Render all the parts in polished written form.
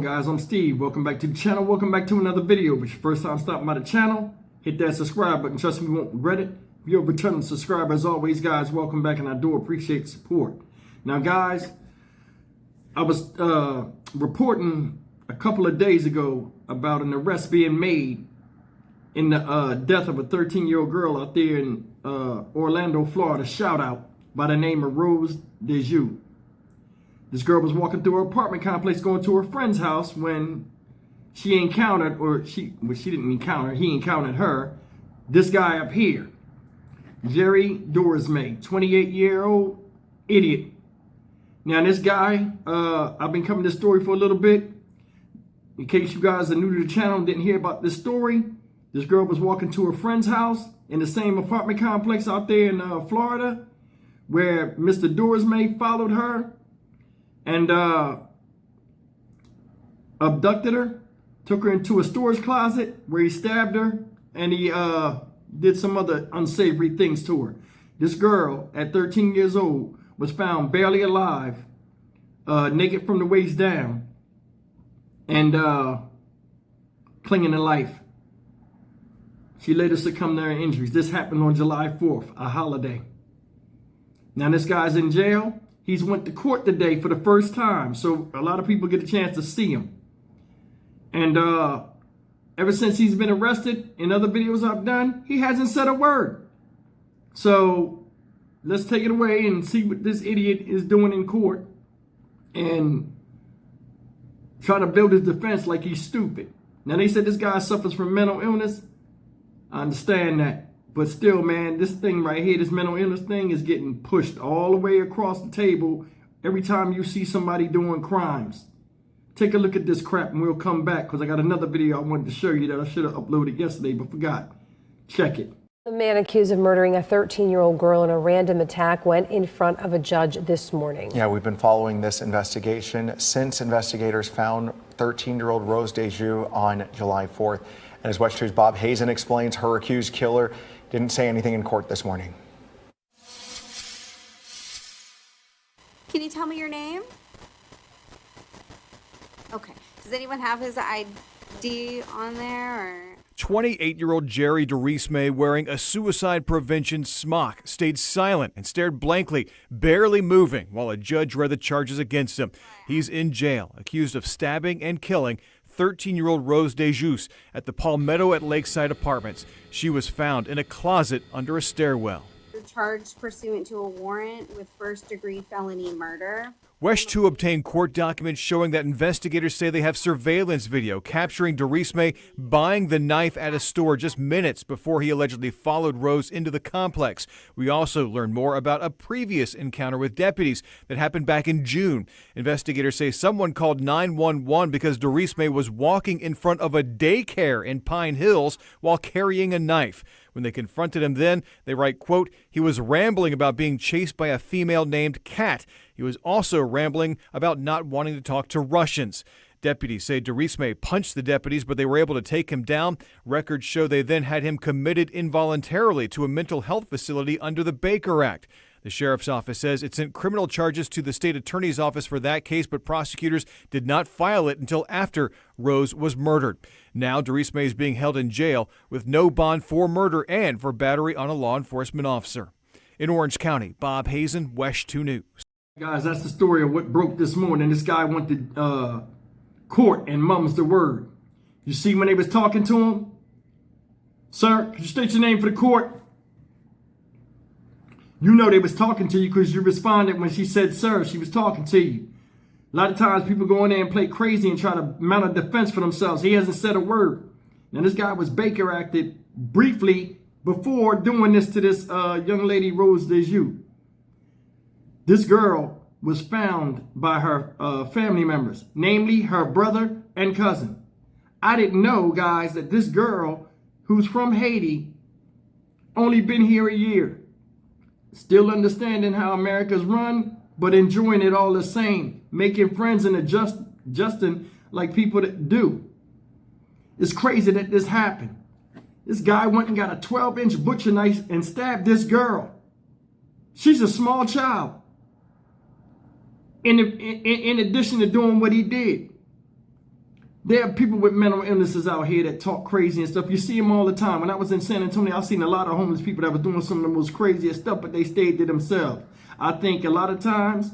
going, guys? I'm Steve. Welcome back to the channel. Welcome back to another video. If it's your first time stopping by the channel, hit that subscribe button. Trust me, you won't regret it. If you're a returning subscriber, as always, guys, welcome back, and I do appreciate the support. Now, guys, I was reporting a couple of days ago about an arrest being made in the death of a 13-year-old girl out there in Orlando, Florida. Shout out by the name of Rose Dieujuste. This girl was walking through her apartment complex going to her friend's house when she encountered, he encountered her, this guy up here, Dieujuste, 28-year-old idiot. Now this guy, I've been covering this story for a little bit. In case you guys are new to the channel and didn't hear about this story, this girl was walking to her friend's house in the same apartment complex out there in Florida, where Mr. Dieujuste followed her and abducted her, took her into a storage closet where he stabbed her, and he did some other unsavory things to her. This girl, at 13 years old, was found barely alive, naked from the waist down, and clinging to life. She later succumbed to her injuries. This happened on July 4th, a holiday. Now this guy's in jail. He's went to court today for the first time, so a lot of people get a chance to see him. And ever since he's been arrested, in other videos I've done, he hasn't said a word. So let's take it away and see what this idiot is doing in court and trying to build his defense like he's stupid. Now they said this guy suffers from mental illness. I understand that. But still, man, this thing right here, this mental illness thing, is getting pushed all the way across the table every time you see somebody doing crimes. Take a look at this crap and we'll come back, because I got another video I wanted to show you that I should have uploaded yesterday but forgot. Check it. The man accused of murdering a 13-year-old girl in a random attack went in front of a judge this morning. Yeah, we've been following this investigation since investigators found 13-year-old Rose Dieujuste on July 4th. And as West 2's Bob Hazen explains, her accused killer didn't say anything in court this morning. Can you tell me your name? Okay. Does anyone have his ID on there? Or 28-year-old Jerry Dieujuste, wearing a suicide prevention smock, stayed silent and stared blankly, barely moving, while a judge read the charges against him. He's in jail, accused of stabbing and killing 13-year-old Rose Dieujuste at the Palmetto at Lakeside Apartments. She was found in a closet under a stairwell. charged pursuant to a warrant with first-degree felony murder. West 2 obtained court documents showing that investigators say they have surveillance video capturing Dieujuste buying the knife at a store just minutes before he allegedly followed Rose into the complex. We also learned more about a previous encounter with deputies that happened back in June. Investigators say someone called 911 because Dieujuste was walking in front of a daycare in Pine Hills while carrying a knife. When they confronted him then, they write, quote, he was rambling about being chased by a female named Kat. He was also rambling about not wanting to talk to Russians. Deputies say Dieujuste punched the deputies, but they were able to take him down. Records show they then had him committed involuntarily to a mental health facility under the Baker Act. The sheriff's office says it sent criminal charges to the state attorney's office for that case, but prosecutors did not file it until after Rose was murdered. Now Dieujuste is being held in jail with no bond for murder and for battery on a law enforcement officer. In Orange County, Bob Hazen, West 2 News. Guys, that's the story of what broke this morning. This guy went to court and mum's the word. You see when they was talking to him? Sir, could you state your name for the court? You know they was talking to you because you responded when she said, sir, she was talking to you. A lot of times people go in there and play crazy and try to mount a defense for themselves. He hasn't said a word. Now this guy was Baker acted briefly before doing this to this young lady, Rose Dieujuste. This girl was found by her family members, namely her brother and cousin. I didn't know, guys, that this girl, who's from Haiti, only been here a year. Still understanding how America's run, but enjoying it all the same. Making friends and adjusting like people that do. It's crazy that this happened. This guy went and got a 12-inch butcher knife and stabbed this girl. She's a small child. In addition to doing what he did. There are people with mental illnesses out here that talk crazy and stuff. You see them all the time. When I was in San Antonio, I seen a lot of homeless people that were doing some of the most craziest stuff, but they stayed to themselves. I think a lot of times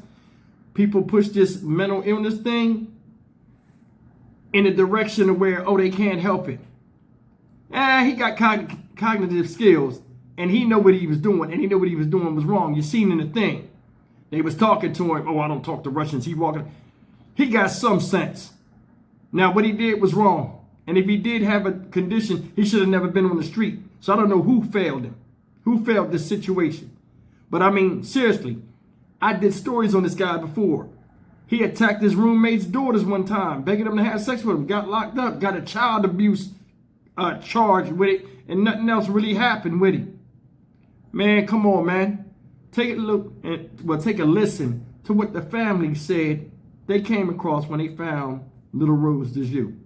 people push this mental illness thing in a direction of where, oh, they can't help it. He got cognitive skills, and he know what he was doing, and he knew what he was doing was wrong. You seen in the thing. They was talking to him. Oh, I don't talk to Russians. He got some sense. Now, what he did was wrong. And if he did have a condition, he should have never been on the street. So I don't know who failed him, who failed this situation. But I mean, seriously, I did stories on this guy before. He attacked his roommate's daughters one time, begging them to have sex with him, got locked up, got a child abuse charge with it, and nothing else really happened with him. Man, come on, man. Take a look, take a listen to what the family said they came across when they found little Rose Dieujuste.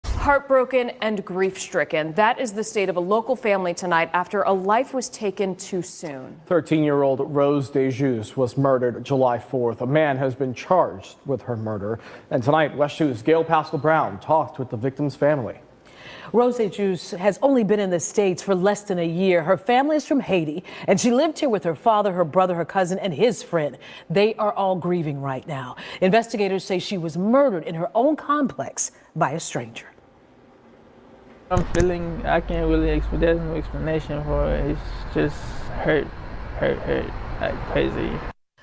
Heartbroken and grief-stricken. That is the state of a local family tonight after a life was taken too soon. 13-year-old Rose Dieujuste was murdered July 4th. A man has been charged with her murder. And tonight, West 2's Gail Pascal Brown talked with the victim's family. Rose Dieujuste has only been in the States for less than a year. Her family is from Haiti, and she lived here with her father, her brother, her cousin, and his friend. They are all grieving right now. Investigators say she was murdered in her own complex by a stranger. I'm feeling, I can't really, there's no explanation for it. It's just hurt like crazy.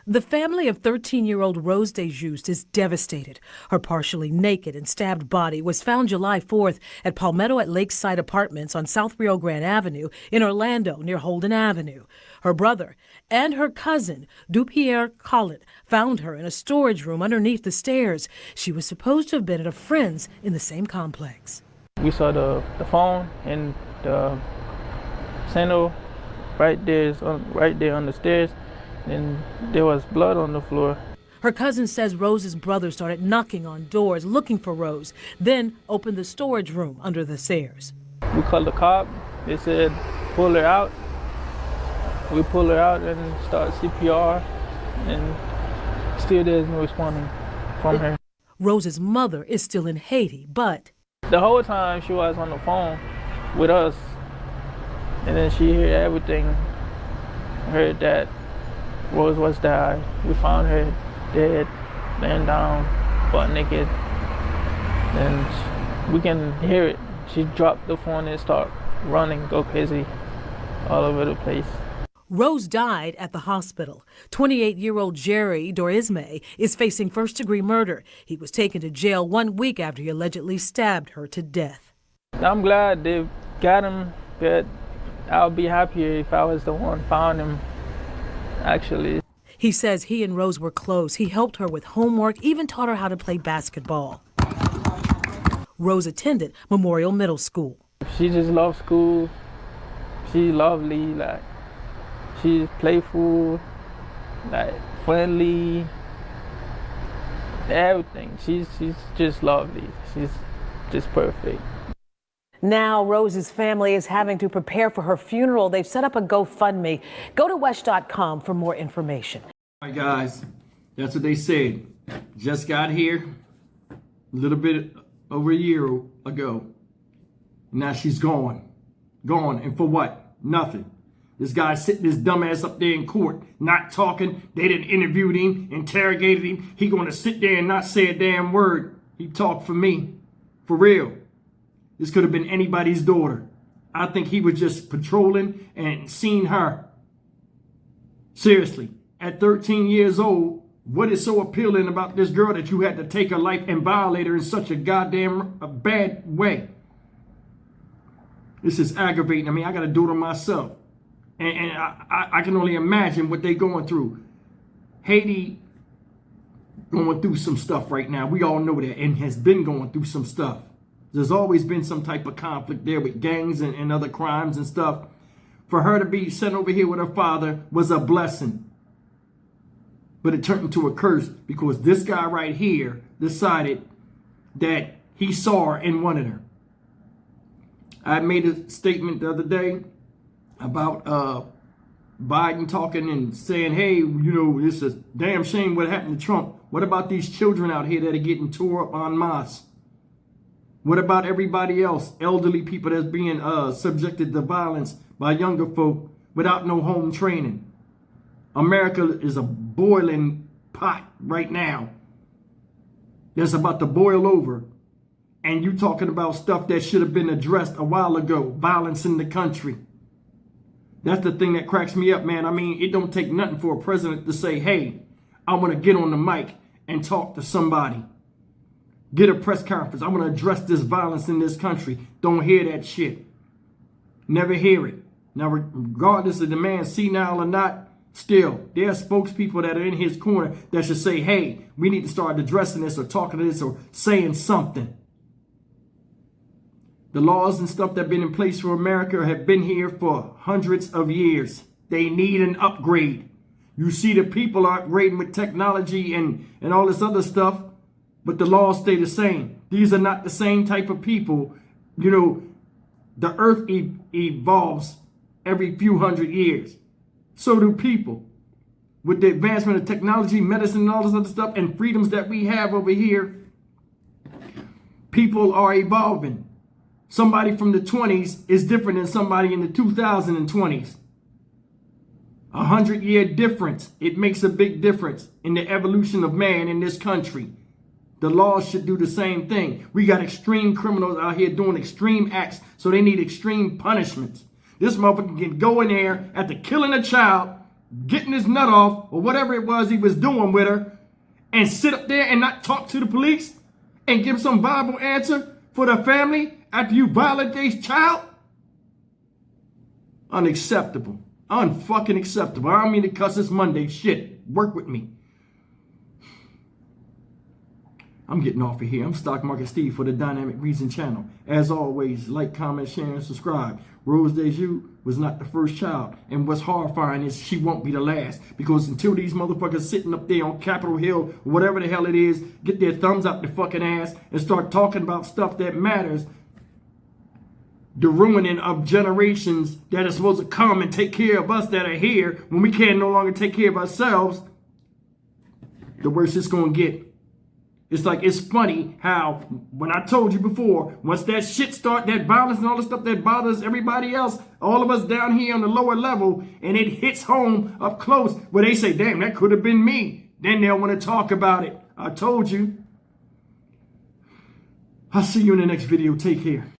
The family of 13-year-old Rose Dieujuste is devastated. Her partially naked and stabbed body was found July 4th at Palmetto at Lakeside Apartments on South Rio Grande Avenue in Orlando near Holden Avenue. Her brother and her cousin, Dupierre Collett, found her in a storage room underneath the stairs. She was supposed to have been at a friend's in the same complex. We saw the phone and the sandal right there on the stairs. And there was blood on the floor. Her cousin says Rose's brother started knocking on doors looking for Rose, then opened the storage room under the stairs. We called the cop. They said, pull her out. We pulled her out and started CPR, and still there's no responding from her. Rose's mother is still in Haiti, but the whole time she was on the phone with us, and then she heard everything, heard that Rose was died. We found her dead, laying down, butt naked. And we can hear it. She dropped the phone and started running, go crazy all over the place. Rose died at the hospital. 28-year-old Jerry Dorisme is facing first-degree murder. He was taken to jail 1 week after he allegedly stabbed her to death. I'm glad they got him, but I would be happier if I was the one found him. Actually, he says he and Rose were close. He helped her with homework, even taught her how to play basketball. Rose attended Memorial Middle School. She just loves school. She's lovely, like she's playful, like friendly, everything. She's just lovely. She's just perfect. Now Rose's family is having to prepare for her funeral. They've set up a GoFundMe. Go to Wesh.com for more information. All right, guys, that's what they said. Just got here a little bit over a year ago. Now she's gone. Gone. And for what? Nothing. This guy sitting his dumb ass up there in court, not talking. They didn't interview him, interrogated him. He going to sit there and not say a damn word. He talked for me. For real. This could have been anybody's daughter. I think he was just patrolling and seen her. Seriously, at 13 years old, what is so appealing about this girl that you had to take her life and violate her in such a goddamn bad way? This is aggravating. I mean, I got a daughter myself. And I can only imagine what they're going through. Haiti going through some stuff right now. We all know that, and has been going through some stuff. There's always been some type of conflict there with gangs and other crimes and stuff. For her to be sent over here with her father was a blessing. But it turned into a curse because this guy right here decided that he saw her and wanted her. I made a statement the other day about Biden talking and saying, hey, you know, it's a damn shame what happened to Trump. What about these children out here that are getting tore up en masse? What about everybody else? Elderly people that's being subjected to violence by younger folk without no home training. America is a boiling pot right now that's about to boil over. And you talking about stuff that should have been addressed a while ago. Violence in the country. That's the thing that cracks me up, man. I mean, it don't take nothing for a president to say, hey, I want to get on the mic and talk to somebody. Get a press conference. I want to address this violence in this country. Don't hear that shit. Never hear it. Now, regardless of the man senile or not, still, there are spokespeople that are in his corner that should say, hey, we need to start addressing this or talking to this or saying something. The laws and stuff that have been in place for America have been here for hundreds of years. They need an upgrade. You see the people are upgrading with technology and all this other stuff, but the laws stay the same. These are not the same type of people. You know, the earth evolves every few hundred years. So do people. With the advancement of technology, medicine, and all this other stuff, and freedoms that we have over here, people are evolving. Somebody from the 20s is different than somebody in the 2020s. 100-year difference. It makes a big difference in the evolution of man in this country. The laws should do the same thing. We got extreme criminals out here doing extreme acts, so they need extreme punishments. This motherfucker can go in there after killing a child, getting his nut off, or whatever it was he was doing with her, and sit up there and not talk to the police and give some viable answer for the family after you violate this child? Unacceptable. Unfucking acceptable. I don't mean to cuss this Monday. Shit. Work with me. I'm getting off of here. I'm Stock Market Steve for the Dynamic Reason channel. As always, like, comment, share, and subscribe. Rose Dieujuste was not the first child. And what's horrifying is she won't be the last. Because until these motherfuckers sitting up there on Capitol Hill, whatever the hell it is, get their thumbs up their fucking ass and start talking about stuff that matters, the ruining of generations that are supposed to come and take care of us that are here when we can no longer take care of ourselves, the worse it's going to get. It's like, it's funny how, when I told you before, once that shit start, that violence and all the stuff that bothers everybody else, all of us down here on the lower level, and it hits home up close, where they say, damn, that could have been me. Then they'll want to talk about it. I told you. I'll see you in the next video. Take care.